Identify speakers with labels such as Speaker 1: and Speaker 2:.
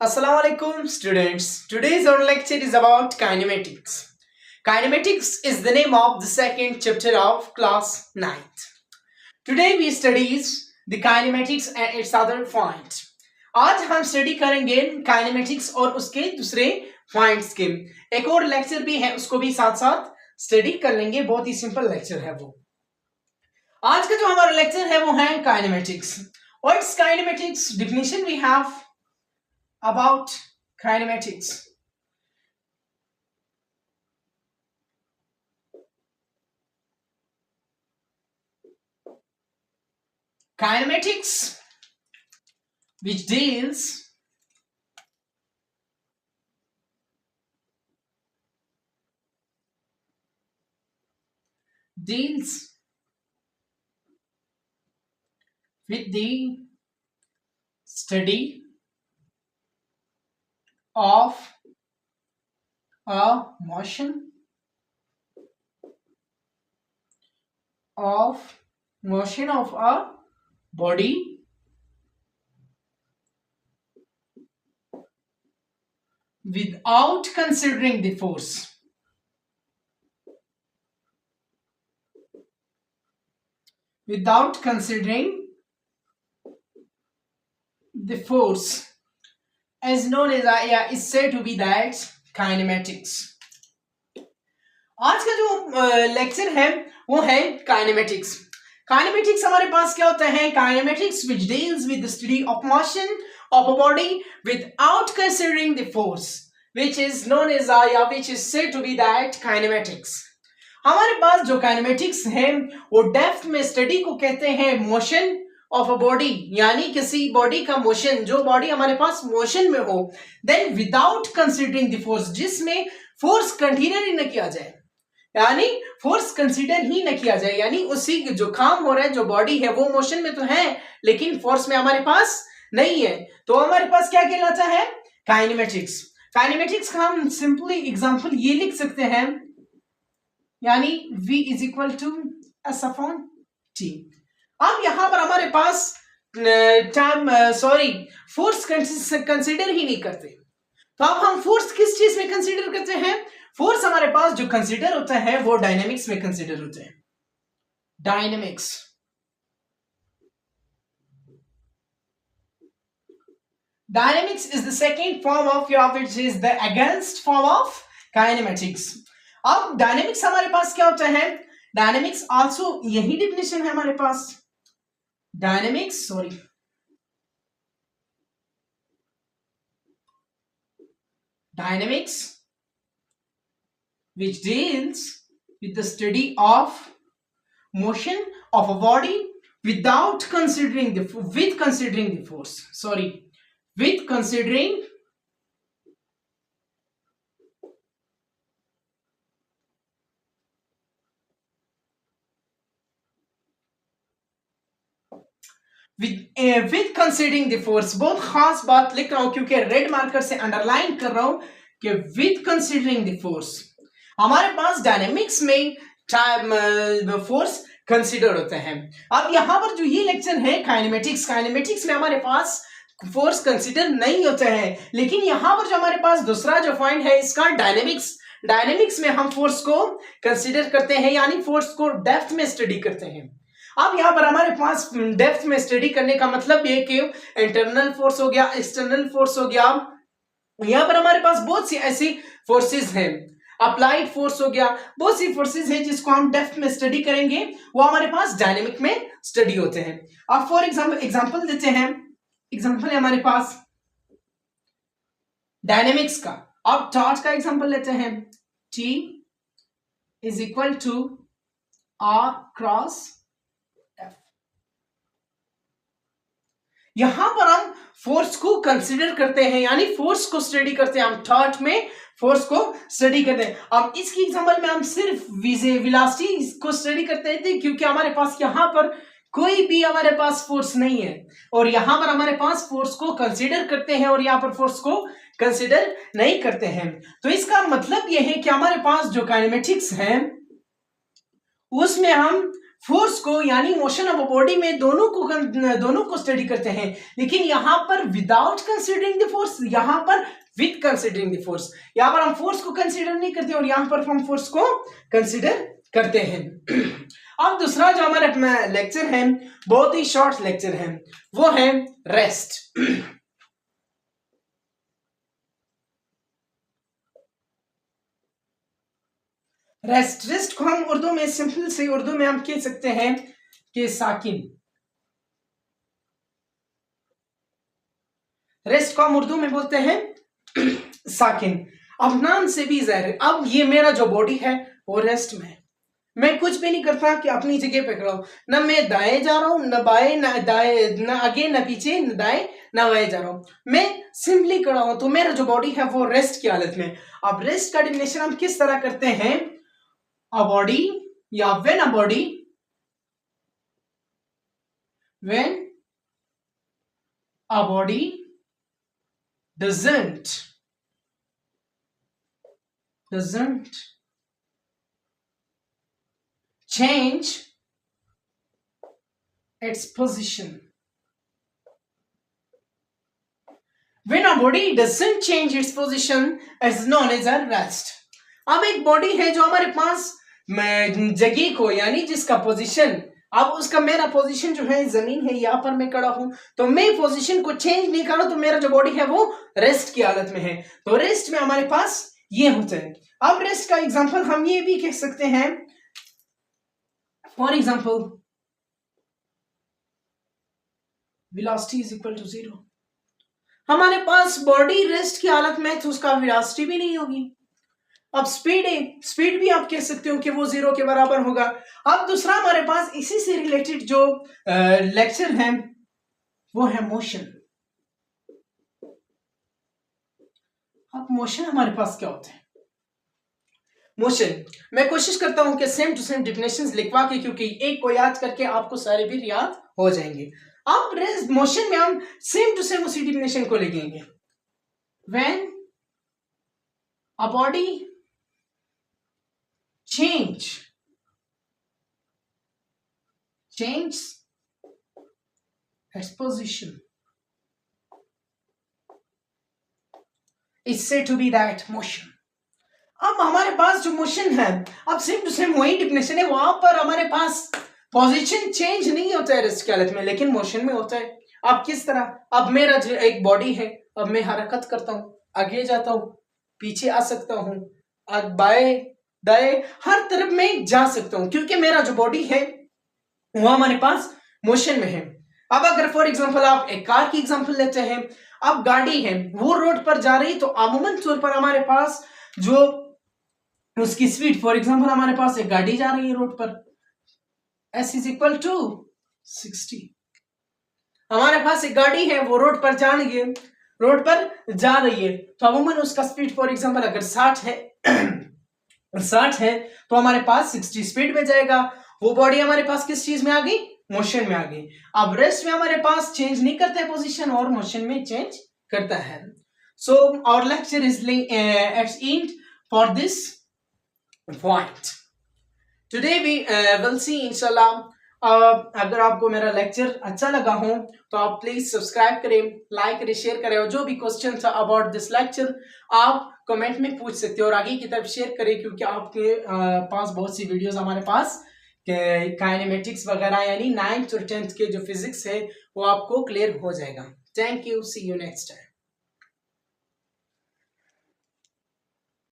Speaker 1: Assalamu alaikum students. Today's our lecture is about kinematics. Kinematics is the name of the second chapter of class 9th. Today we studies the kinematics and its other point. आज हम study करेंगे kinematics और उसके दूसरे points के। एक और lecture भी है, उसको भी साथ साथ स्टडी कर लेंगे। बहुत ही सिंपल लेक्चर है वो। आज का जो हमारा लेक्चर है वो है kinematics. What's kinematics? Definition we have about kinematics. Kinematics, which deals with the study of a motion of a body without considering the force. Without considering the force is known as is said to be that kinematics. आज का जो lecture है वो है kinematics. Kinematics हमारे पास क्या होता है? Kinematics which deals with the study of motion of a body without considering the force, which is known as which is said to be that kinematics. हमारे पास जो काइनेमेटिक्स है वो डेप्थ में स्टडी को कहते हैं मोशन ऑफ अ बॉडी, यानी किसी बॉडी का मोशन, जो बॉडी हमारे पास मोशन में हो, then without considering the force, जिसमें फोर्स कंसीडर ही न किया जाए, यानी फोर्स कंसीडर ही न किया जाए, यानी उसी जो काम हो रहा है, जो बॉडी है वो मोशन में तो है लेकिन फोर्स में हमारे पास नहीं है, तो हमारे पास क्या कहलाता है? काइनेमेटिक्स। काइनेमेटिक्स का हम सिंपली एग्जांपल ये लिख सकते हैं, यानी V is equal to S upon T। अब यहां पर हमारे पास फोर्स कंसीडर ही नहीं करते, तो अब हम फोर्स किस चीज में कंसीडर करते हैं? फोर्स हमारे पास जो कंसीडर होता है वो डायनेमिक्स में कंसीडर होते हैं। Dynamics, dynamics is the second form of which is the against form of kinematics। अब डायनेमिक्स हमारे पास क्या होता है? डायनेमिक्स आल्सो यही डेफिनेशन है हमारे पास। Dynamics which deals with the study of motion of a body without considering the force, with considering with considering the force। बहुत खास बात लिख रहा हूं क्योंकि रेड मार्कर से अंडरलाइन कर रहा हूं कि with considering the force। हमारे पास डायनेमिक्स में फोर्स कंसीडर होते हैं। अब यहां पर जो ये लेक्चर है काइनेमेटिक्स में हमारे पास फोर्स कंसीडर नहीं होता है, लेकिन यहां पर जो हमारे पास दूसरा जो पॉइंट है इसका डायनेमिक्स में हम फोर्स को कंसीडर करते हैं, यानी फोर्स को डेप्थ में स्टडी करते हैं। अब यहां पर हमारे पास डेप्थ में स्टडी करने का मतलब ये कि इंटरनल फोर्स हो गया, एक्सटर्नल फोर्स हो गया, यहां पर हमारे पास बहुत सी ऐसी फोर्सेस हैं, अप्लाइड फोर्स हो गया, बहुत सी फोर्सेस हैं जिसको हम डेप्थ में स्टडी करेंगे, वो हमारे पास डायनेमिक में स्टडी होते हैं। अब फॉर एग्जांपल देते हैं, एग्जांपल है हमारे पास डायनेमिक्स का। अब चार्ज का एग्जांपल लेते हैं, T is equal to R cross F। यहां पर हम फोर्स को कंसीडर करते हैं, यानी फोर्स को स्टडी करते हैं, हम थॉट में फोर्स को स्टडी करते हैं। अब इसकी एग्जांपल में हम सिर्फ वेलोसिटी को स्टडी करते थे क्योंकि हमारे पास यहां पर कोई भी हमारे पास फोर्स नहीं है, और यहां पर हमारे पास फोर्स को कंसीडर करते हैं और यहां पर फोर्स को कंसीडर नहीं करते हैं। तो इसका मतलब यह है कि हमारे पास जो काइनेमेटिक्स है उसमें हम फोर्स को यानी मोशन ऑफ बॉडी में दोनों को स्टडी करते हैं, लेकिन यहाँ पर विदाउट कंसिडरिंग द फोर्स, यहाँ पर विद कंसिडरिंग द फोर्स। यहाँ पर हम फोर्स को कंसिडर नहीं करते और यहाँ पर हम फोर्स को कंसिडर करते हैं। अब दूसरा जो हमारा लेक्चर है, बहुत ही शॉर्ट लेक्चर है, वो है रेस्ट। रेस्ट को हम उर्दू में, सिंपल से उर्दू में हम कह सकते हैं कि साकिन। रेस्ट को हम उर्दू में बोलते हैं साकिन। अब नाम से भी जाहिर है, अब ये मेरा जो बॉडी है वो रेस्ट में, मैं कुछ भी नहीं करता कि अपनी जगह पे खड़ा हूं, ना मैं दाएं जा रहा हूं, ना बाएं, ना दाएं, ना आगे ना पीछे, ना दाएं ना बाएं जा रहा हूं, मैं सिंपली खड़ा हूं। तो मेरा जो बॉडी है वो रेस्ट की हालत में। अब रेस्ट का डेफिनेशन हम किस तरह करते हैं, a body या when a body doesn't change its position. When a body doesn't change its position is known as a rest. अब एक बॉडी है जो हमारे पास जगह को, यानी जिसका पोजीशन, अब उसका मेरा पोजीशन जो है जमीन है, यहाँ पर मैं खड़ा हूं, तो मैं पोजीशन को चेंज नहीं कर रहा, तो मेरा जो बॉडी है वो रेस्ट की हालत में है। तो रेस्ट में हमारे पास ये होता है। अब रेस्ट का एग्जांपल हम ये भी कह सकते हैं, for example velocity is equal to 0। हमारे पास बॉडी रेस्ट की हालत में, तो उसका वेलोसिटी भी नहीं होगी। अब स्पीड है, स्पीड भी आप कह सकते हो कि वो 0 के बराबर होगा। अब दूसरा हमारे पास इसी से रिलेटेड जो लेक्चर है वो है मोशन। अब मोशन हमारे पास क्या होता है, मोशन मैं कोशिश करता हूं कि सेम टू सेम डेफिनेशंस लिखवा के, क्योंकि एक को याद करके आपको सारे भी याद हो जाएंगे। अब मोशन में हम सेम टू सेम उसी डेफिनेशन को लिखेंगे। When a body change its position is said to be that motion. अब हमारे पास जो मोशन है, अब सेम टू सेम वही डेफिनेशन है, वहां पर हमारे पास पोजीशन चेंज नहीं होता है रेस्ट की हालत में, लेकिन मोशन में होता है। अब किस तरह, अब मेरा जो एक बॉडी है, अब मैं हरकत करता हूं, आगे जाता हूं, पीछे आ सकता हूं, बाएं दाएं हर तरफ में जा सकता हूं, क्योंकि मेरा जो बॉडी है वो हमारे पास मोशन में है। अब अगर फॉर एग्जांपल आप एक कार की एग्जांपल लेते हैं, अब गाड़ी है वो रोड पर जा रही, तो अमूमन तौर पर हमारे पास जो उसकी स्पीड, फॉर एग्जांपल हमारे पास एक गाड़ी जा रही है रोड पर, s इज इक्वल टू 60। हमारे पास एक गाड़ी है वो रोड पर जा रही है, तो अमूमन उसका स्पीड फॉर एग्जांपल अगर 60 है तो हमारे पास 60 स्पीड में जाएगा। वो बॉडी हमारे पास किस चीज में आ गई, मोशन में आ गई। अब रेस्ट में हमारे पास चेंज नहीं करता है पोजीशन, और मोशन में चेंज करता है। So our lecture is at end for this point. Today we will see इंशाल्लाह। अगर आपको मेरा लेक्चर अच्छा लगा हो तो आप प्लीज सब्सक्राइब करें, लाइक करें, शेयर करें, और जो भी क्वेश्चन था अबाउट दिस लेक्चर आप कमेंट में पूछ सकते हो और आगे की तरफ शेयर करें, क्योंकि आपके पास बहुत सी वीडियोस हमारे पास काइनेमेटिक्स वगैरह यानी 9th और 10th के जो फिजिक्स है वो आपको क्लियर हो जाएगा। Thank you, see you next time.